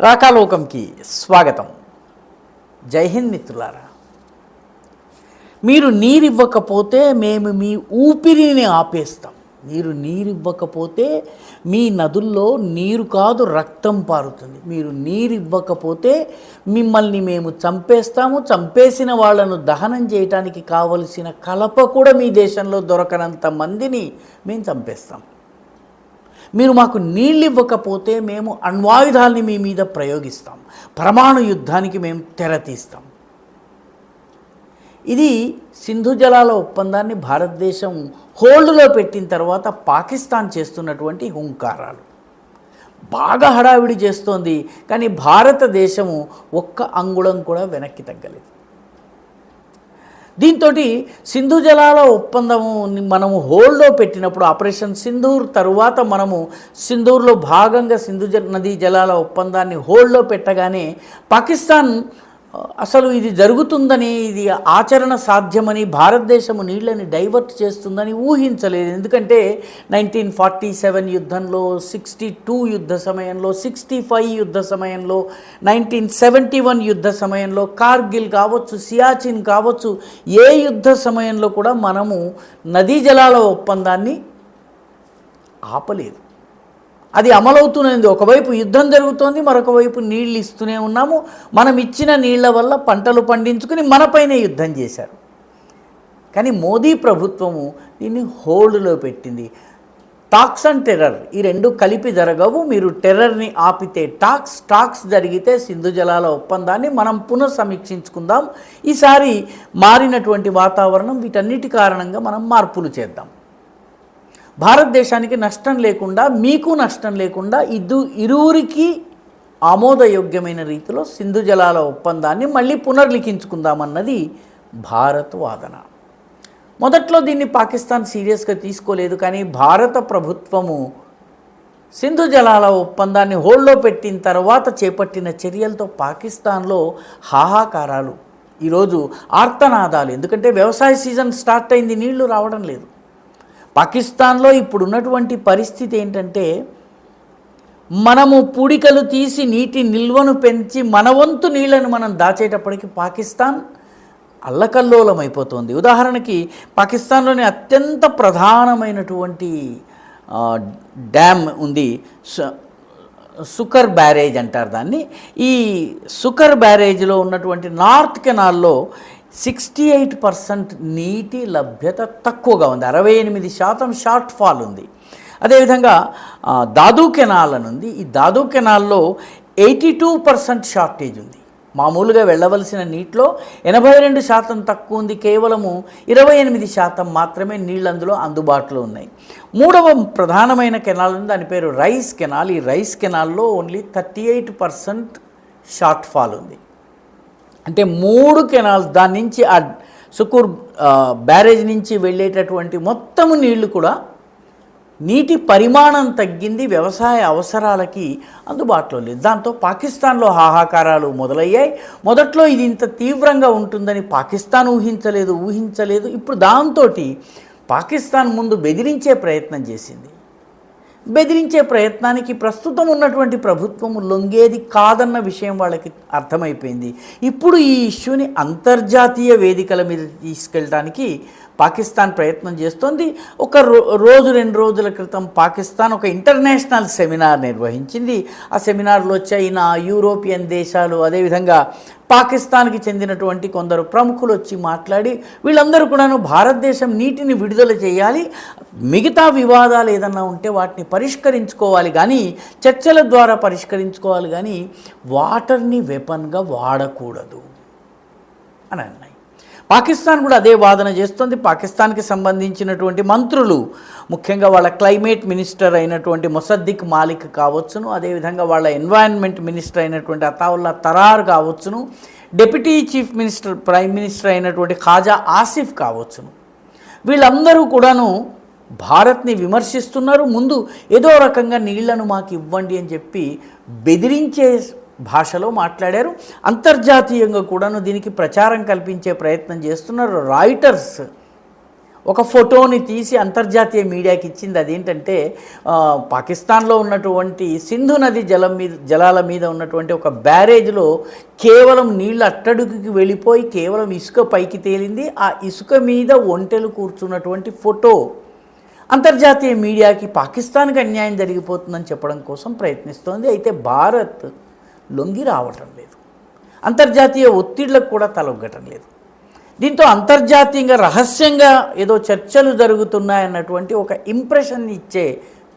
రాకాలోకంకి స్వాగతం. జై హింద్ మిత్రులారా. మీరు నీరివ్వకపోతే మేము మీ ఊపిరిని ఆపేస్తాం. మీరు నీరివ్వకపోతే మీ నదుల్లో నీరు కాదు రక్తం పారుతుంది. మీరు నీరివ్వకపోతే మిమ్మల్ని మేము చంపేస్తాము. చంపేసిన వాళ్ళను దహనం చేయడానికి కావలసిన కలప కూడా మీ దేశంలో దొరకనంత మందిని మేము చంపేస్తాం. మీరు మాకు నీళ్ళు ఇవ్వకపోతే మేము అణ్వాయుధాలని మీ మీద ప్రయోగిస్తాం. పరమాణు యుద్ధానికి మేము తెరతీస్తాం. ఇది సింధు జలాల ఒప్పందాన్ని భారతదేశం హోల్డ్లో పెట్టిన తర్వాత పాకిస్తాన్ చేస్తున్నటువంటి హుంకారాలు. బాగా హడావిడి చేస్తోంది, కానీ భారతదేశము ఒక్క అంగుళం కూడా వెనక్కి తగ్గలేదు. దీంతో సింధు జలాల ఒప్పందము మనము హోల్డ్లో పెట్టినప్పుడు ఆపరేషన్ సింధూర్ తరువాత మనము సింధూర్లో భాగంగా నదీ జలాల ఒప్పందాన్ని హోల్డ్లో పెట్టగానే పాకిస్తాన్ అసలు ఇది జరుగుతుందని, ఇది ఆచరణ సాధ్యమని, భారతదేశము నీళ్ళని డైవర్ట్ చేస్తుందని ఊహించలేదు. ఎందుకంటే 1947 యుద్ధంలో, 62 యుద్ధ సమయంలో, 65 యుద్ధ సమయంలో, 1971 యుద్ధ సమయంలో, కార్గిల్ కావచ్చు, సియాచిన్ కావచ్చు, ఏ యుద్ధ సమయంలో కూడా మనము నదీ జలాల ఒప్పందాన్ని ఆపలేదు. అది అమలవుతున్నది. ఒకవైపు యుద్ధం జరుగుతోంది, మరొక వైపు నీళ్ళు ఇస్తూనే ఉన్నాము. మనం ఇచ్చిన నీళ్ల వల్ల పంటలు పండించుకుని మనపైనే యుద్ధం చేశారు. కానీ మోదీ ప్రభుత్వము దీన్ని హోల్డ్లో పెట్టింది. టాక్స్ అండ్ టెర్రర్ ఈ రెండు కలిపి జరగవు. మీరు టెర్రర్ని ఆపితే టాక్స్ జరిగితే సింధు జలాల ఒప్పందాన్ని మనం పునఃసమీక్షించుకుందాం. ఈసారి మారినటువంటి వాతావరణం, వీటన్నిటి కారణంగా మనం మార్పులు చేద్దాం. భారతదేశానికి నష్టం లేకుండా, మీకు నష్టం లేకుండా, ఇరువురికి ఆమోదయోగ్యమైన రీతిలో సింధు జలాల ఒప్పందాన్ని మళ్ళీ పునర్లిఖించుకుందామన్నది భారత్ వాదన. మొదట్లో దీన్ని పాకిస్తాన్ సీరియస్గా తీసుకోలేదు. కానీ భారత ప్రభుత్వము సింధు జలాల ఒప్పందాన్ని హోల్డ్లో పెట్టిన తర్వాత చేపట్టిన చర్యలతో పాకిస్తాన్లో హాహాకారాలు, ఈరోజు ఆర్తనాదాలు. ఎందుకంటే వ్యవసాయ సీజన్ స్టార్ట్ అయింది, నీళ్లు రావడం లేదు. పాకిస్తాన్లో ఇప్పుడున్నటువంటి పరిస్థితి ఏంటంటే, మనము పూడికలు తీసి నీటి నిల్వను పెంచి మన వంతు నీళ్లను మనం దాచేటప్పటికి పాకిస్తాన్ అల్లకల్లోలం అయిపోతుంది. ఉదాహరణకి పాకిస్తాన్లోని అత్యంత ప్రధానమైనటువంటి డ్యామ్ ఉంది, సుకర్ బ్యారేజ్ అంటారు దాన్ని. ఈ సుకర్ బ్యారేజ్లో ఉన్నటువంటి నార్త్ కెనాల్లో 68% నీటి లభ్యత తక్కువగా ఉంది. 68% షార్ట్ ఫాల్ ఉంది. అదేవిధంగా దాదు కెనాల్ అని ఉంది. ఈ దాదు కెనాల్లో 82% షార్టేజ్ ఉంది. మామూలుగా వెళ్ళవలసిన నీటిలో 82% తక్కువ ఉంది. కేవలము 28% మాత్రమే నీళ్ళు అందులో అందుబాటులో ఉన్నాయి. మూడవ ప్రధానమైన కెనాల్ ఉంది, దాని పేరు రైస్ కెనాల్. ఈ రైస్ కెనాల్లో ఓన్లీ 38% షార్ట్ ఫాల్ ఉంది. అంటే 3 కెనాల్స్, దాని నుంచి ఆ సుకూర్ బ్యారేజ్ నుంచి వెళ్ళేటటువంటి మొత్తము నీళ్లు కూడా నీటి పరిమాణం తగ్గింది, వ్యవసాయ అవసరాలకి అందుబాటులో లేదు. దాంతో పాకిస్తాన్లో హాహాకారాలు మొదలయ్యాయి. మొదట్లో ఇది ఇంత తీవ్రంగా ఉంటుందని పాకిస్తాన్ ఊహించలేదు. ఇప్పుడు దాంతో పాకిస్తాన్ ముందు బెదిరించే ప్రయత్నం చేసింది. బెదిరించే ప్రయత్నానికి ప్రస్తుతం ఉన్నటువంటి ప్రభుత్వము లొంగేది కాదన్న విషయం వాళ్ళకి అర్థమైపోయింది. ఇప్పుడు ఈ ఇష్యూని అంతర్జాతీయ వేదికల మీద తీసుకెళ్ళడానికి పాకిస్తాన్ ప్రయత్నం చేస్తోంది. ఒక రోజు 2 రోజుల క్రితం పాకిస్తాన్ ఒక ఇంటర్నేషనల్ సెమినార్ నిర్వహించింది. ఆ సెమినార్లో చైనా, యూరోపియన్ దేశాలు, అదేవిధంగా పాకిస్తాన్కి చెందినటువంటి కొందరు ప్రముఖులు వచ్చి మాట్లాడి, వీళ్ళందరూ కూడాను భారతదేశం నీటిని విడుదల చేయాలి, మిగతా వివాదాలు ఏదన్నా ఉంటే వాటిని పరిష్కరించుకోవాలి, కానీ చర్చల ద్వారా పరిష్కరించుకోవాలి, కానీ వాటర్ని వెపన్గా వాడకూడదు అని అన్నాయి. పాకిస్తాన్ కూడా అదే వాదన చేస్తుంది. పాకిస్తాన్కి సంబంధించినటువంటి మంత్రులు, ముఖ్యంగా వాళ్ళ క్లైమేట్ మినిస్టర్ అయినటువంటి మొసద్దిక్ మాలిక్ కావచ్చును, అదేవిధంగా వాళ్ళ ఎన్వైరన్మెంట్ మినిస్టర్ అయినటువంటి అతావుల్లా తరార్ కావచ్చును, deputy chief minister, prime minister అయినటువంటి ఖాజా ఆసిఫ్ కావచ్చును, వీళ్ళందరూ కూడాను భారత్ని విమర్శిస్తున్నారు. ముందు ఏదో రకంగా నీళ్లను మాకు ఇవ్వండి అని చెప్పి బెదిరించే భాషలో మాట్లాడారు. అంతర్జాతీయంగా కూడాను దీనికి ప్రచారం కల్పించే ప్రయత్నం చేస్తున్నారు. రాయిటర్స్ ఒక ఫోటోని తీసి అంతర్జాతీయ మీడియాకి ఇచ్చింది. అదేంటంటే పాకిస్తాన్లో ఉన్నటువంటి సింధు నది జలాల మీద ఉన్నటువంటి ఒక బ్యారేజ్లో కేవలం నీళ్ళు అట్టడుగుకి వెళ్ళిపోయి కేవలం ఇసుక పైకి తేలింది. ఆ ఇసుక మీద ఒంటెలు కూర్చున్నటువంటి ఫోటో అంతర్జాతీయ మీడియాకి పాకిస్తాన్కి అన్యాయం జరిగిపోతుందని చెప్పడం కోసం ప్రయత్నిస్తోంది. అయితే భారత్ లొంగి రావటం లేదు, అంతర్జాతీయ ఒత్తిళ్లకు కూడా తలొగ్గటం లేదు. దీంతో అంతర్జాతీయంగా రహస్యంగా ఏదో చర్చలు జరుగుతున్నాయన్నటువంటి ఒక ఇంప్రెషన్ ఇచ్చే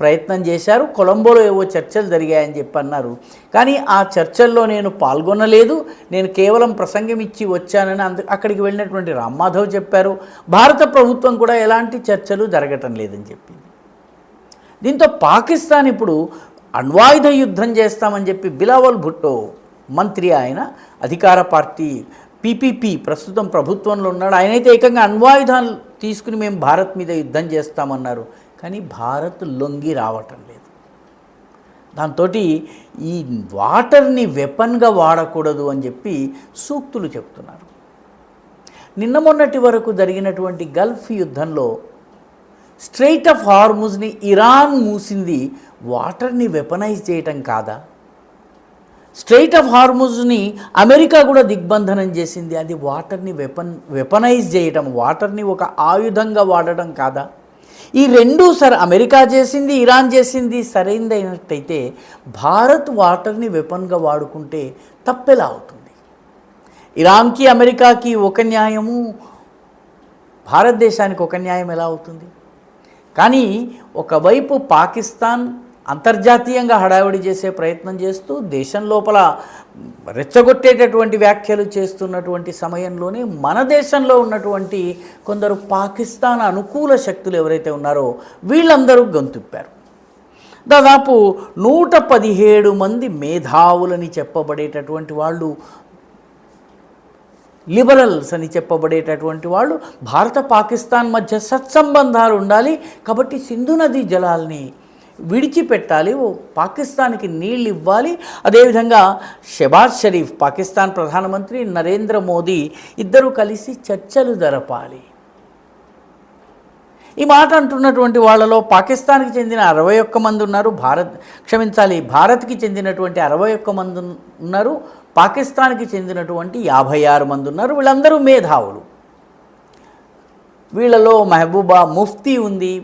ప్రయత్నం చేశారు. కొలంబోలో ఏవో చర్చలు జరిగాయని చెప్పి అన్నారు. కానీ ఆ చర్చల్లో నేను పాల్గొనలేదు, నేను కేవలం ప్రసంగం ఇచ్చి వచ్చానని అక్కడికి వెళ్ళినటువంటి రామ్ మాధవ్ చెప్పారు. భారత ప్రభుత్వం కూడా ఎలాంటి చర్చలు జరగటం లేదని చెప్పింది. దీంతో పాకిస్తాన్ ఇప్పుడు అణ్వాయుధ యుద్ధం చేస్తామని చెప్పి బిలావల్ భుట్టో మంత్రి, ఆయన అధికార పార్టీ పీపీపీ ప్రస్తుతం ప్రభుత్వంలో ఉన్నాడు. ఆయనైతే ఏకంగా అణ్వాయుధాలు తీసుకుని మేము భారత్ మీద యుద్ధం చేస్తామన్నారు. కానీ భారత్ లొంగి రావటం లేదు. దాంతో ఈ వాటర్ని వెపన్గా వాడకూడదు అని చెప్పి సూక్తులు చెప్తున్నారు. నిన్న మొన్నటి వరకు జరిగినటువంటి గల్ఫ్ యుద్ధంలో స్ట్రెయిట్ ఆఫ్ హార్ముజ్ని ఇరాన్ మూసింది వాటర్ని వెపనైజ్ చేయటం కాదా? స్ట్రెయిట్ ఆఫ్ హార్ముజ్ని అమెరికా కూడా దిగ్బంధనం చేసింది. అది వాటర్ని వెపనైజ్ చేయటం, వాటర్ని ఒక ఆయుధంగా వాడటం కాదా? ఈ రెండు అమెరికా చేసింది, ఇరాన్ చేసింది సరైనదైనట్టయితే భారత్ వాటర్ని వెపన్గా వాడుకుంటే తప్పెలా అవుతుంది? ఇరాన్కి అమెరికాకి ఒక న్యాయము, భారతదేశానికి ఒక న్యాయం ఎలా అవుతుంది? కానీ ఒకవైపు పాకిస్తాన్ అంతర్జాతీయంగా హడావిడి చేసే ప్రయత్నం చేస్తూ దేశం లోపల రెచ్చగొట్టేటటువంటి వ్యాఖ్యలు చేస్తున్నటువంటి సమయంలోనే మన దేశంలో ఉన్నటువంటి కొందరు పాకిస్తాన్ అనుకూల శక్తులు ఎవరైతే ఉన్నారో వీళ్ళందరూ గొంతుప్పారు. దాదాపు 117 మంది మేధావులని చెప్పబడేటటువంటి వాళ్ళు, లిబరల్స్ అని చెప్పబడేటటువంటి వాళ్ళు భారత పాకిస్తాన్ మధ్య సత్సంబంధాలు ఉండాలి కాబట్టి సింధు నదీ జలాల్ని విడిచిపెట్టాలి, పాకిస్తాన్కి నీళ్ళు ఇవ్వాలి. అదేవిధంగా షెబాజ్ షరీఫ్, పాకిస్తాన్ ప్రధానమంత్రి నరేంద్ర మోదీ ఇద్దరు కలిసి చర్చలు జరపాలి. ఈ మాట అంటున్నటువంటి వాళ్ళలో పాకిస్తాన్కి చెందిన 61 మంది ఉన్నారు, భారత్కి చెందినటువంటి 61 మంది ఉన్నారు, పాకిస్తాన్కి చెందినటువంటి 56 మంది ఉన్నారు. వీళ్ళందరూ మేధావులు. వీళ్ళలో మెహబూబా ముఫ్తీ ఉంది,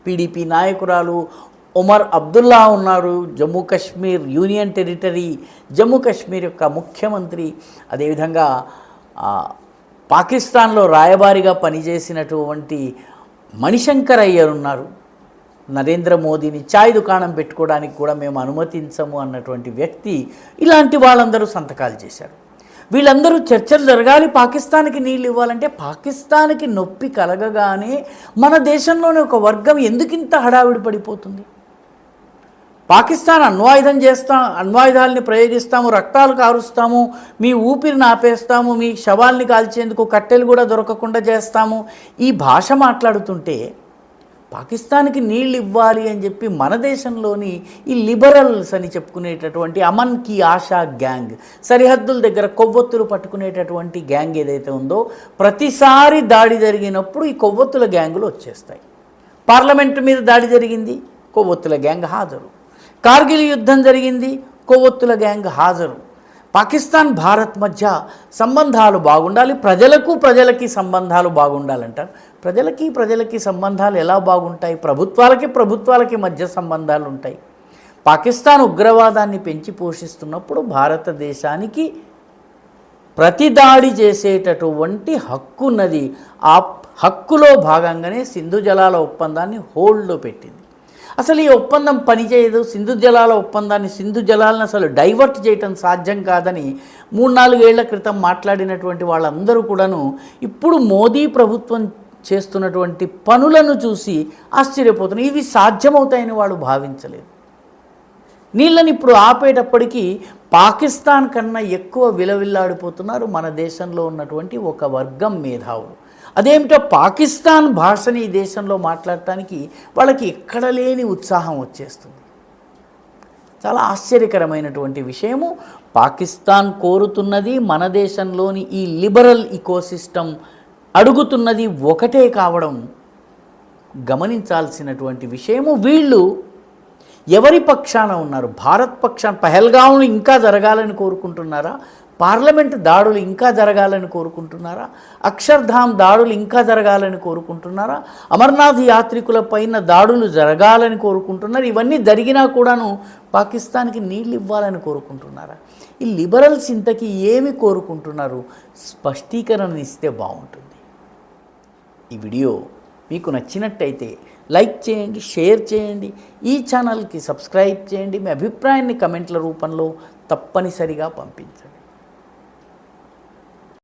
పీడీపీ నాయకురాలు, ఉమర్ అబ్దుల్లా ఉన్నారు, జమ్మూ కాశ్మీర్ యూనియన్ టెరిటరీ, జమ్మూ కాశ్మీర్ యొక్క ముఖ్యమంత్రి. అదేవిధంగా పాకిస్తాన్లో రాయబారిగా పనిచేసినటువంటి మణిశంకర్ అయ్యర్ ఉన్నారు. నరేంద్ర మోదీని చాయ్ దుకాణం పెట్టుకోవడానికి కూడా మేము అనుమతించము అన్నటువంటి వ్యక్తి. ఇలాంటి వాళ్ళందరూ సంతకాలు చేశారు. వీళ్ళందరూ చర్చలు జరగాలి, పాకిస్తాన్కి నీళ్ళు ఇవ్వాలంటే పాకిస్తాన్కి నొప్పి కలగగానే మన దేశంలోనే ఒక వర్గం ఎందుకింత హడావిడి పడిపోతుంది? పాకిస్తాన్ అణ్వాయుధాలని ప్రయోగిస్తాము, రక్తాలు కారుస్తాము, మీ ఊపిరిని ఆపేస్తాము, మీ శవాల్ని కాల్చేందుకు కట్టెలు కూడా దొరకకుండా చేస్తాము, ఈ భాష మాట్లాడుతుంటే పాకిస్తాన్కి నీళ్ళు ఇవ్వాలి అని చెప్పి మన దేశంలోని ఈ లిబరల్స్ అని చెప్పుకునేటటువంటి అమన్ కి ఆశా గ్యాంగ్, సరిహద్దుల దగ్గర కొవ్వొత్తులు పట్టుకునేటటువంటి గ్యాంగ్ ఏదైతే ఉందో ప్రతిసారి దాడి జరిగినప్పుడు ఈ కొవ్వొత్తుల గ్యాంగులు వచ్చేస్తాయి. పార్లమెంటు మీద దాడి జరిగింది, కొవ్వొత్తుల గ్యాంగ్ హాజరు. కార్గిల్ యుద్ధం జరిగింది, కొవ్వొత్తుల గ్యాంగ్ హాజరు. పాకిస్తాన్ భారత్ మధ్య సంబంధాలు బాగుండాలి, ప్రజలకి సంబంధాలు బాగుండాలంటారు. ప్రజలకి సంబంధాలు ఎలా బాగుంటాయి? ప్రభుత్వాలకి మధ్య సంబంధాలు ఉంటాయి. పాకిస్తాన్ ఉగ్రవాదాన్ని పెంచి పోషిస్తున్నప్పుడు భారతదేశానికి ప్రతిదాడి చేసేటటువంటి హక్కు ఉన్నది. ఆ హక్కులో భాగంగానే సింధు జలాల ఒప్పందాన్ని హోల్డ్లో పెట్టింది. అసలు ఈ ఒప్పందం పనిచేయదు, సింధు జలాలను అసలు డైవర్ట్ చేయటం సాధ్యం కాదని 3-4 ఏళ్ల క్రితం మాట్లాడినటువంటి వాళ్ళందరూ కూడాను ఇప్పుడు మోదీ ప్రభుత్వం చేస్తున్నటువంటి పనులను చూసి ఆశ్చర్యపోతున్నారు. ఇవి సాధ్యమవుతాయని వాళ్ళు భావించలేదు. నీళ్ళని ఇప్పుడు ఆపేటప్పటికీ పాకిస్తాన్ కన్నా ఎక్కువ విలవిల్లాడిపోతున్నారు మన దేశంలో ఉన్నటువంటి ఒక వర్గం మేధావులు. అదేమిటో పాకిస్తాన్ భాషని ఈ దేశంలో మాట్లాడటానికి వాళ్ళకి ఎక్కడ లేని ఉత్సాహం వచ్చేస్తుంది. చాలా ఆశ్చర్యకరమైనటువంటి విషయము. పాకిస్తాన్ కోరుతున్నది, మన దేశంలోని ఈ లిబరల్ ఇకోసిస్టమ్ అడుగుతున్నది ఒకటే కావడం గమనించాల్సినటువంటి విషయము. వీళ్ళు ఎవరి పక్షాన ఉన్నారు? భారత్ పక్షాన పహల్గాంను ఇంకా జరగాలని కోరుకుంటున్నారా? పార్లమెంట్ దాడులు ఇంకా జరగాలని కోరుకుంటున్నారా? అక్షర్ధామ్ దాడులు ఇంకా జరగాలని కోరుకుంటున్నారా? అమర్నాథ్ యాత్రికుల పైన దాడులు జరగాలని కోరుకుంటున్నారు. ఇవన్నీ జరిగినా కూడాను పాకిస్తాన్కి నీళ్ళు ఇవ్వాలని కోరుకుంటున్నారా? ఈ లిబరల్స్ ఇంతకీ ఏమి కోరుకుంటున్నారు? స్పష్టీకరణ ఇస్తే బాగుంటుంది. ఈ వీడియో మీకు నచ్చినట్టయితే లైక్ చేయండి, షేర్ చేయండి, ఈ ఛానల్కి సబ్స్క్రైబ్ చేయండి. మీ అభిప్రాయాన్ని కమెంట్ల రూపంలో తప్పనిసరిగా పంపించండి.